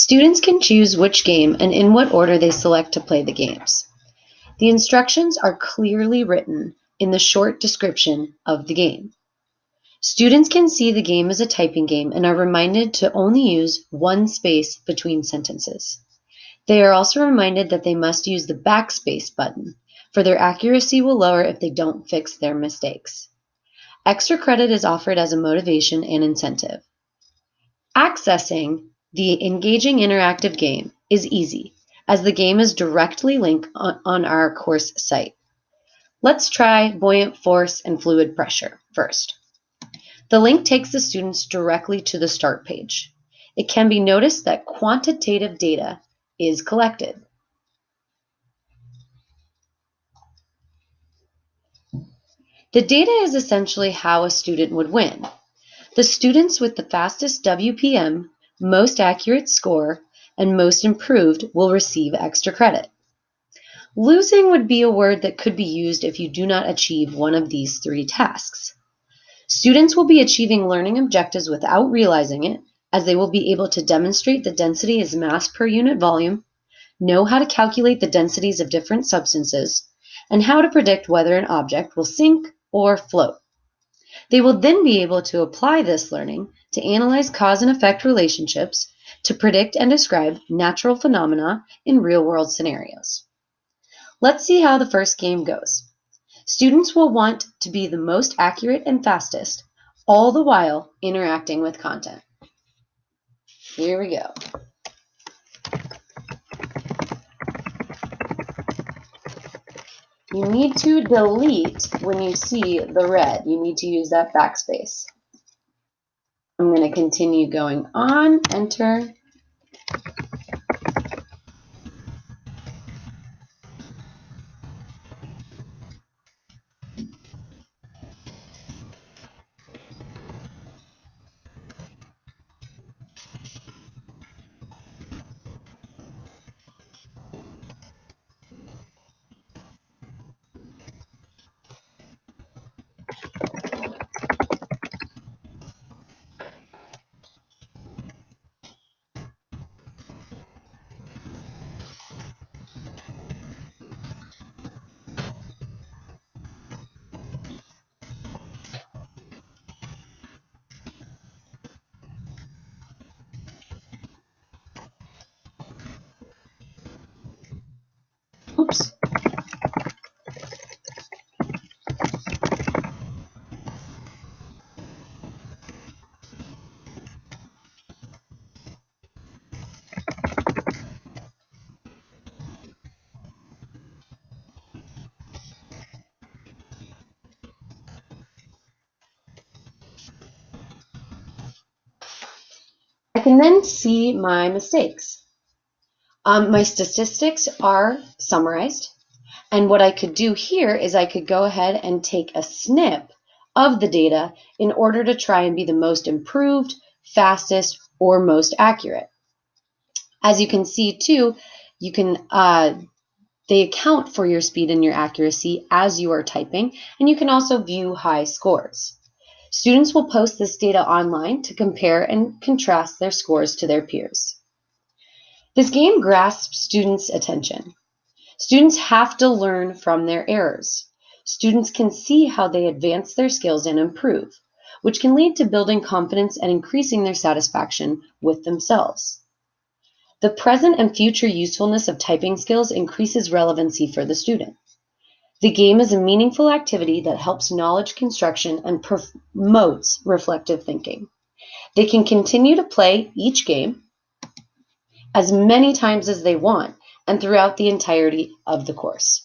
Students can choose which game and in what order they select to play the games. The instructions are clearly written in the short description of the game. Students can see the game as a typing game and are reminded to only use one space between sentences. They are also reminded that they must use the backspace button, for their accuracy will lower if they don't fix their mistakes. Extra credit is offered as a motivation and incentive. Accessing the engaging interactive game is easy, as the game is directly linked on our course site. Let's try buoyant force and fluid pressure first. The link takes the students directly to the start page. It can be noticed that quantitative data is collected. The data is essentially how a student would win. The students with the fastest WPM, most accurate score, and most improved will receive extra credit. Losing would be a word that could be used if you do not achieve one of these three tasks. Students will be achieving learning objectives without realizing it, as they will be able to demonstrate the density as mass per unit volume, know how to calculate the densities of different substances, and how to predict whether an object will sink or float. They will then be able to apply this learning to analyze cause and effect relationships, to predict and describe natural phenomena in real-world scenarios. Let's see how the first game goes. Students will want to be the most accurate and fastest, all the while interacting with content. Here we go. You need to delete when you see the red. You need to use that backspace. I'm going to continue going on, enter. Oops. I can then see my mistakes. My statistics are summarized, and what I could do here is I could go ahead and take a snip of the data in order to try and be the most improved, fastest, or most accurate. As you can see too, you can they account for your speed and your accuracy as you are typing, and you can also view high scores. Students will post this data online to compare and contrast their scores to their peers. This game grasps students' attention. Students have to learn from their errors. Students can see how they advance their skills and improve, which can lead to building confidence and increasing their satisfaction with themselves. The present and future usefulness of typing skills increases relevancy for the student. The game is a meaningful activity that helps knowledge construction and promotes reflective thinking. They can continue to play each game as many times as they want and throughout the entirety of the course.